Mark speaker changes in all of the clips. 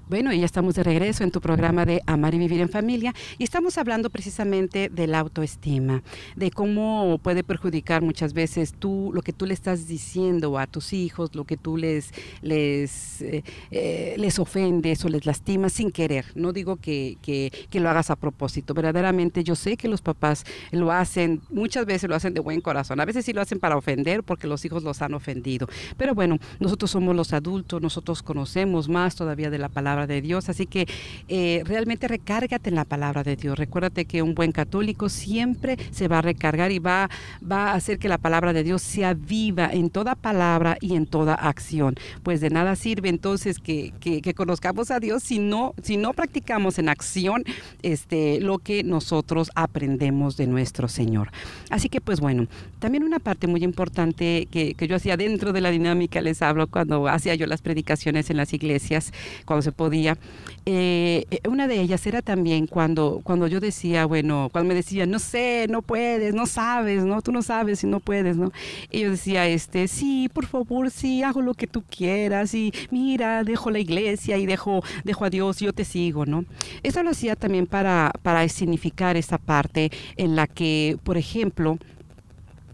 Speaker 1: Bueno, y ya estamos de regreso en tu programa de Amar y Vivir en Familia y estamos hablando precisamente de la autoestima, de cómo puede perjudicar muchas veces lo que tú le estás diciendo a tus hijos, lo que tú les ofendes o les lastimas sin querer. No digo que lo hagas a propósito, verdaderamente yo sé que los papás lo hacen, muchas veces lo hacen de buen corazón, a veces sí lo hacen para ofender porque los hijos los han ofendido, pero bueno, nosotros somos los adultos, nosotros conocemos más todavía de la palabra de Dios, así que realmente recárgate en la palabra de Dios. Recuérdate que un buen católico siempre se va a recargar y va a hacer que la palabra de Dios sea viva en toda palabra y en toda acción. Pues de nada sirve entonces que conozcamos a Dios si no practicamos en acción lo que nosotros aprendemos de nuestro Señor. Así que pues bueno, también una parte muy importante que yo hacía dentro de la dinámica, les hablo cuando hacía yo las predicaciones en las iglesias, cuando se podía. Una de ellas era también cuando yo decía, bueno, cuando me decían, no sé, no puedes, no sabes, ¿no? Tú no sabes y no puedes, ¿no? Y yo decía, sí, por favor, sí, hago lo que tú quieras y mira, dejo la iglesia y dejo a Dios y yo te sigo, ¿no? Eso lo hacía también para significar esa parte en la que, por ejemplo,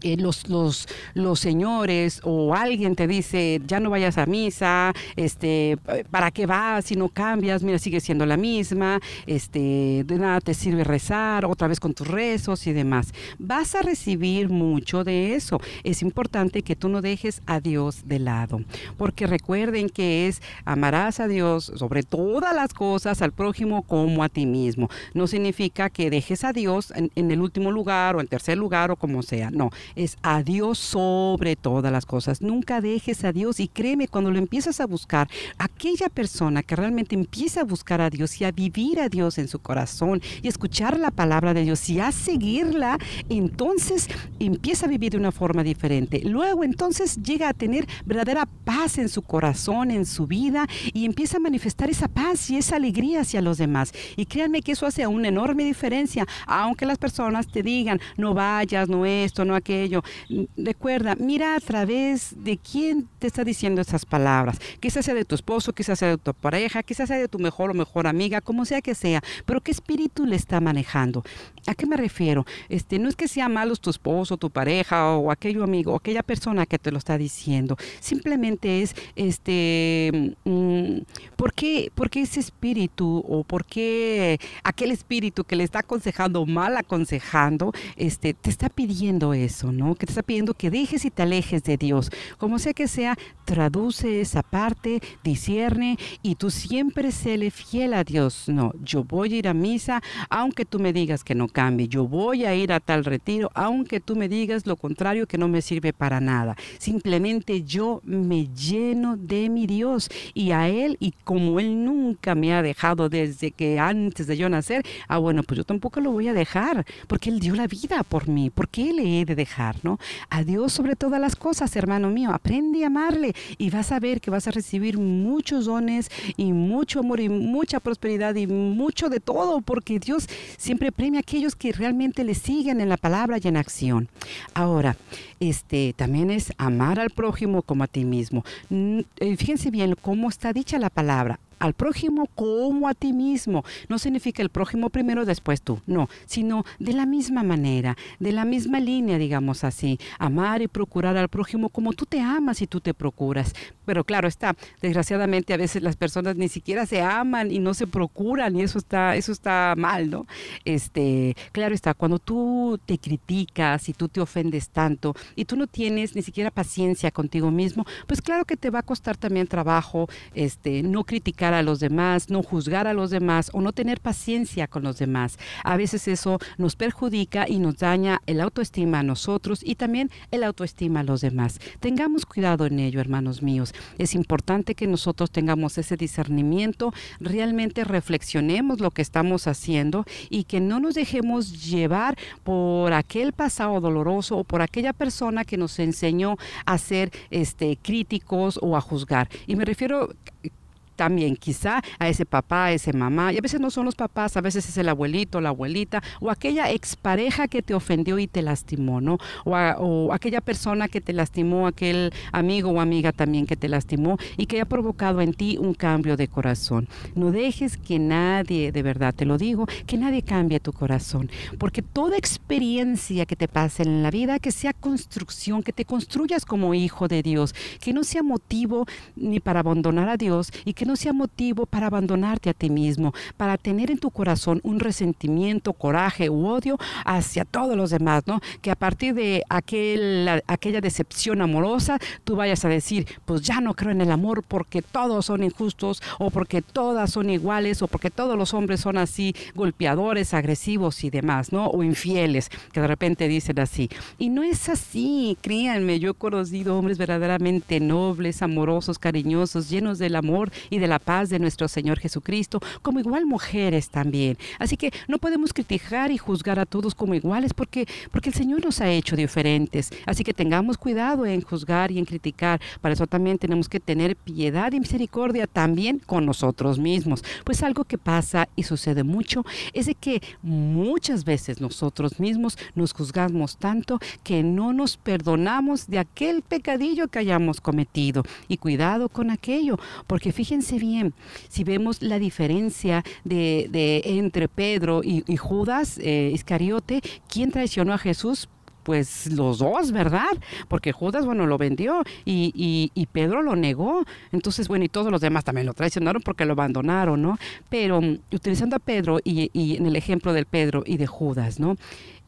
Speaker 1: los señores o alguien te dice ya no vayas a misa, ¿para qué vas si no cambias? Mira, sigue siendo la misma, de nada te sirve rezar otra vez con tus rezos y demás. Vas a recibir mucho de eso. Es importante que tú no dejes a Dios de lado, porque recuerden que amarás a Dios sobre todas las cosas, al prójimo como a ti mismo. No significa que dejes a Dios en el último lugar o en tercer lugar o como sea, no. Es a Dios sobre todas las cosas. Nunca dejes a Dios y créeme, cuando lo empiezas a buscar, aquella persona que realmente empieza a buscar a Dios y a vivir a Dios en su corazón y escuchar la palabra de Dios y a seguirla, entonces empieza a vivir de una forma diferente. Luego entonces llega a tener verdadera paz en su corazón, en su vida, y empieza a manifestar esa paz y esa alegría hacia los demás. Y créanme que eso hace una enorme diferencia, aunque las personas te digan no vayas, no esto, no aquello. Recuerda, mira a través de quién te está diciendo esas palabras. Quizás sea de tu esposo, quizás sea de tu pareja, quizás sea de tu mejor o mejor amiga, como sea que sea, pero qué espíritu le está manejando. ¿A qué me refiero? No es que sea malo tu esposo, tu pareja o aquello amigo o aquella persona que te lo está diciendo. Simplemente es ¿por qué ese espíritu o por qué aquel espíritu que le está aconsejando, mal aconsejando, te está pidiendo eso, ¿no? Que te está pidiendo que dejes y te alejes de Dios. Como sea que sea, traduce esa parte, discierne y tú siempre séle fiel a Dios. No, yo voy a ir a misa aunque tú me digas que no cambie. Yo voy a ir a tal retiro aunque tú me digas lo contrario, que no me sirve para nada. Simplemente yo me lleno de mi Dios y a Él, y como Él nunca me ha dejado desde que antes de yo nacer, bueno, pues yo tampoco lo voy a dejar, porque Él dio la vida por mí. ¿Por qué le he de dejar, no? A Dios sobre todas las cosas, hermano mío. Aprende a amarle y vas a ver que vas a recibir muchos dones y mucho amor y mucha prosperidad y mucho de todo, porque Dios siempre premia a aquellos que realmente le siguen en la palabra y en acción. Ahora, también es amar al prójimo como a ti mismo. Fíjense bien cómo está dicha la palabra. Al prójimo como a ti mismo. No significa el prójimo primero, después tú. No, sino de la misma manera, de la misma línea, digamos así. Amar y procurar al prójimo como tú te amas y tú te procuras. Pero claro está, desgraciadamente a veces las personas ni siquiera se aman y no se procuran, y eso está mal, ¿no? Claro está, cuando tú te criticas y tú te ofendes tanto y tú no tienes ni siquiera paciencia contigo mismo, pues claro que te va a costar también trabajo no criticar a los demás, no juzgar a los demás o no tener paciencia con los demás. A veces eso nos perjudica y nos daña el autoestima a nosotros y también el autoestima a los demás. Tengamos cuidado en ello, hermanos míos. Es importante que nosotros tengamos ese discernimiento, realmente reflexionemos lo que estamos haciendo y que no nos dejemos llevar por aquel pasado doloroso o por aquella persona que nos enseñó a ser críticos o a juzgar. Y me refiero también quizá a ese papá, a esa mamá, y a veces no son los papás, a veces es el abuelito, la abuelita, o aquella expareja que te ofendió y te lastimó, ¿no? O aquella persona que te lastimó, aquel amigo o amiga también que te lastimó y que ha provocado en ti un cambio de corazón. No dejes que nadie, de verdad te lo digo, que nadie cambie tu corazón, porque toda experiencia que te pase en la vida, que sea construcción, que te construyas como hijo de Dios, que no sea motivo ni para abandonar a Dios y que no sea motivo para abandonarte a ti mismo, para tener en tu corazón un resentimiento, coraje u odio hacia todos los demás, ¿no? Que a partir de aquella decepción amorosa, tú vayas a decir, pues ya no creo en el amor porque todos son injustos, o porque todas son iguales, o porque todos los hombres son así, golpeadores, agresivos y demás, ¿no? O infieles, que de repente dicen así. Y no es así, créanme, yo he conocido hombres verdaderamente nobles, amorosos, cariñosos, llenos del amor y de la paz de nuestro Señor Jesucristo, como igual mujeres también. Así que no podemos criticar y juzgar a todos como iguales porque el Señor nos ha hecho diferentes. Así que tengamos cuidado en juzgar y en criticar. Para eso también tenemos que tener piedad y misericordia también con nosotros mismos. Pues algo que pasa y sucede mucho es de que muchas veces nosotros mismos nos juzgamos tanto que no nos perdonamos de aquel pecadillo que hayamos cometido. Y cuidado con aquello, porque fíjense bien, si vemos la diferencia entre Pedro y Judas Iscariote, ¿quién traicionó a Jesús? Pues los dos, ¿verdad? Porque Judas, bueno, lo vendió y Pedro lo negó. Entonces, bueno, y todos los demás también lo traicionaron porque lo abandonaron, ¿no? Pero utilizando a Pedro y en el ejemplo del Pedro y de Judas, ¿no?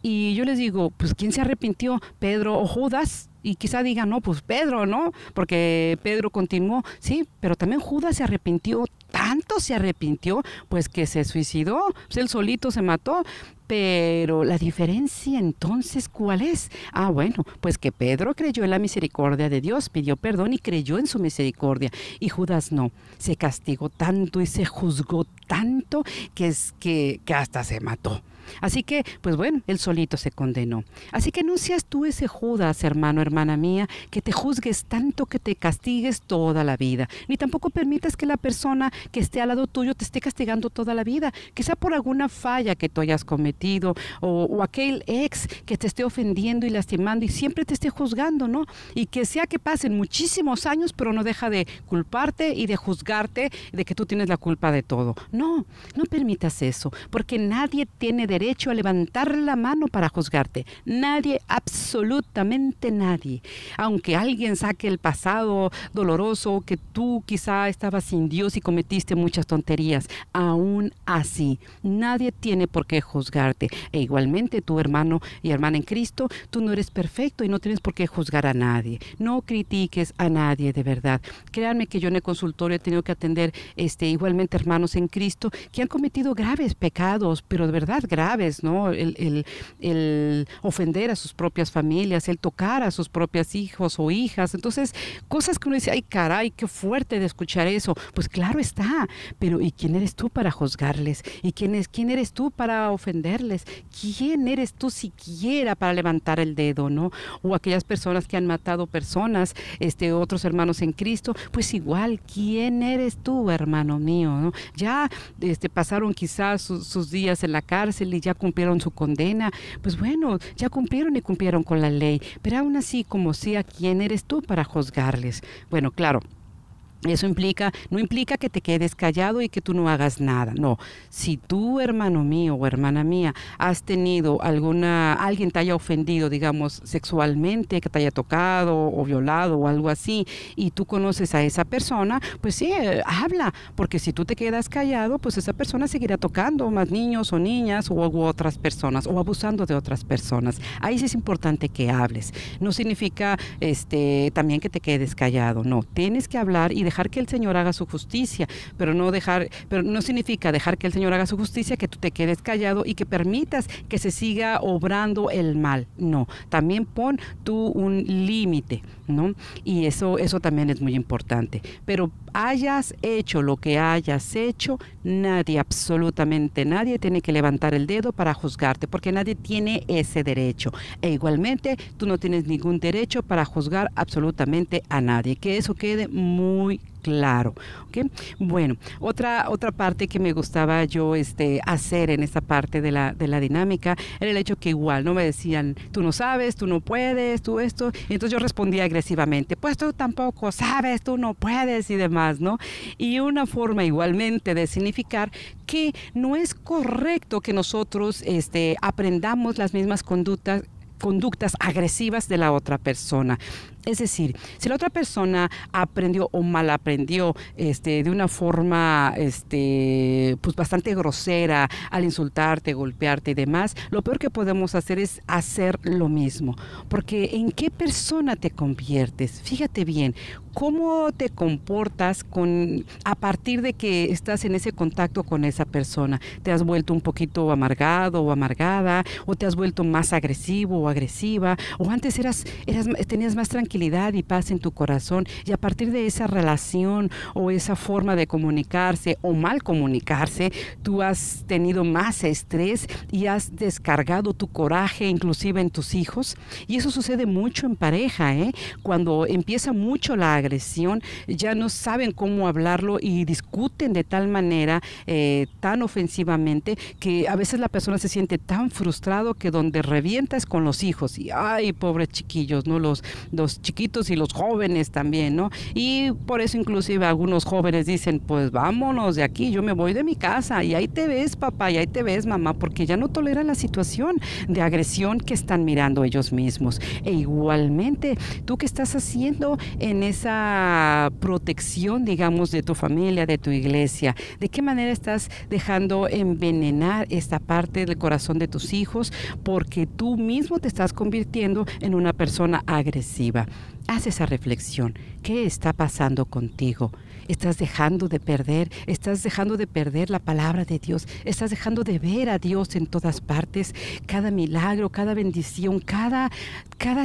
Speaker 1: Y yo les digo, pues ¿quién se arrepintió? ¿Pedro o Judas? Y quizá digan, no, pues Pedro, ¿no? Porque Pedro continuó, sí, pero también Judas se arrepintió, tanto se arrepintió, pues que se suicidó, pues él solito se mató. Pero la diferencia entonces, ¿cuál es? Ah, bueno, pues que Pedro creyó en la misericordia de Dios, pidió perdón y creyó en su misericordia. Y Judas no, se castigó tanto y se juzgó tanto que hasta se mató. Así que, pues bueno, él solito se condenó. Así que no seas tú ese Judas, hermano, hermana mía, que te juzgues tanto, que te castigues toda la vida. Ni tampoco permitas que la persona que esté al lado tuyo te esté castigando toda la vida. Quizá por alguna falla que tú hayas cometido o aquel ex que te esté ofendiendo y lastimando y siempre te esté juzgando, ¿no? Y que sea que pasen muchísimos años, pero no deja de culparte y de juzgarte de que tú tienes la culpa de todo. No, no permitas eso, porque nadie tiene derecho a levantar la mano para juzgarte. Nadie, absolutamente nadie. Aunque alguien saque el pasado doloroso, que tú quizá estabas sin Dios y cometiste muchas tonterías, aún así, nadie tiene por qué juzgarte. E igualmente tu hermano y hermana en Cristo, tú no eres perfecto y no tienes por qué juzgar a nadie. No critiques a nadie, de verdad. Créanme que yo en el consultorio he tenido que atender igualmente hermanos en Cristo que han cometido graves pecados, pero de verdad graves, ¿no? El ofender a sus propias familias, el tocar a sus propios hijos o hijas. Entonces, cosas que uno dice, ay caray, qué fuerte de escuchar eso. Pues claro está, pero ¿y quién eres tú para juzgarles? ¿Y quién eres tú para ofenderles? ¿Quién eres tú siquiera para levantar el dedo, no? O aquellas personas que han matado personas, otros hermanos en Cristo, pues igual, ¿quién eres tú, hermano mío, no? Ya pasaron quizás sus días en la cárcel y ya cumplieron su condena, pues bueno, ya cumplieron y cumplieron con la ley, pero aún así, como sea, ¿quién eres tú para juzgarles? Bueno, claro, eso no implica que te quedes callado y que tú no hagas nada. No, si tú, hermano mío o hermana mía, has tenido alguien te haya ofendido, digamos, sexualmente, que te haya tocado o violado o algo así, y tú conoces a esa persona, pues sí, habla, porque si tú te quedas callado, pues esa persona seguirá tocando más niños o niñas u otras personas o abusando de otras personas. Ahí sí es importante que hables. No significa también que te quedes callado, no, tienes que hablar y dejar que el Señor haga su justicia, pero no significa dejar que el Señor haga su justicia que tú te quedes callado y que permitas que se siga obrando el mal. No, también pon tú un límite, ¿no? Y eso también es muy importante. Pero hayas hecho lo que hayas hecho, nadie, absolutamente nadie, tiene que levantar el dedo para juzgarte, porque nadie tiene ese derecho. E igualmente, tú no tienes ningún derecho para juzgar absolutamente a nadie. Que eso quede muy claro. ¿Ok? Bueno, otra parte que me gustaba yo hacer en esta parte de la dinámica era el hecho que igual, ¿no? Me decían, tú no sabes, tú no puedes, tú esto. Y entonces yo respondía agresivamente, pues tú tampoco sabes, tú no puedes y demás, ¿no? Y una forma igualmente de significar que no es correcto que nosotros aprendamos las mismas conductas agresivas de la otra persona. Es decir, si la otra persona aprendió o mal aprendió de una forma pues bastante grosera al insultarte, golpearte y demás, lo peor que podemos hacer es hacer lo mismo. Porque ¿en qué persona te conviertes? Fíjate bien, cómo te comportas a partir de que estás en ese contacto con esa persona. ¿Te has vuelto un poquito amargado o amargada? ¿O te has vuelto más agresivo o agresiva? ¿O antes tenías más tranquilidad y paz en tu corazón, y a partir de esa relación o esa forma de comunicarse o mal comunicarse, tú has tenido más estrés y has descargado tu coraje inclusive en tus hijos? Y eso sucede mucho en pareja, ¿eh? Cuando empieza mucho la agresión, ya no saben cómo hablarlo y discuten de tal manera, tan ofensivamente, que a veces la persona se siente tan frustrado que donde revienta es con los hijos. Y ay, pobres chiquillos, ¿no? Los chiquitos y los jóvenes también, ¿no? Y por eso inclusive algunos jóvenes dicen, pues vámonos de aquí, yo me voy de mi casa, y ahí te ves, papá, y ahí te ves, mamá, porque ya no toleran la situación de agresión que están mirando ellos mismos. E igualmente, ¿tú qué estás haciendo en esa protección, digamos, de tu familia, de tu iglesia? ¿De qué manera estás dejando envenenar esta parte del corazón de tus hijos? Porque tú mismo te estás convirtiendo en una persona agresiva. Haz esa reflexión. ¿Qué está pasando contigo? ¿Estás dejando de perder? ¿Estás dejando de perder la palabra de Dios? ¿Estás dejando de ver a Dios en todas partes? Cada milagro, cada bendición, cada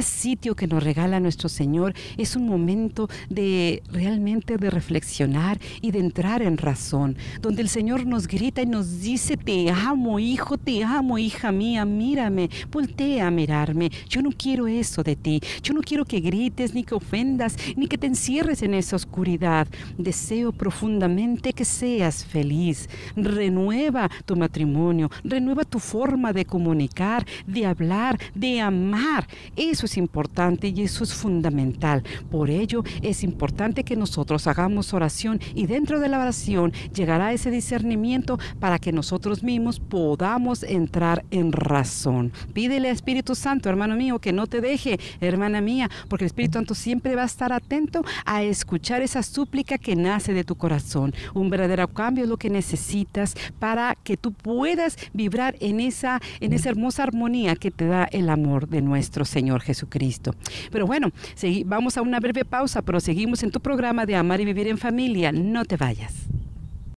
Speaker 1: sitio que nos regala nuestro Señor es un momento de realmente de reflexionar y de entrar en razón, donde el Señor nos grita y nos dice, te amo, hijo, te amo, hija mía, mírame, voltea a mirarme. Yo no quiero eso de ti. Yo no quiero que grites, ni que ofendas, ni que te encierres en esa oscuridad. Deseo profundamente que seas feliz. Renueva tu matrimonio, renueva tu forma de comunicar, de hablar, de amar. Eso es importante y eso es fundamental. Por ello es importante que nosotros hagamos oración, y dentro de la oración llegará ese discernimiento para que nosotros mismos podamos entrar en razón. Pídele al Espíritu Santo, hermano mío, que no te deje, hermana mía, porque el Espíritu Santo siempre va a estar atento a escuchar esa súplica que nace de tu corazón. Un verdadero cambio es lo que necesitas para que tú puedas vibrar en esa hermosa armonía que te da el amor de nuestro Señor Jesucristo. Pero bueno, vamos a una breve pausa, pero seguimos en tu programa de Amar y Vivir en Familia. No te vayas.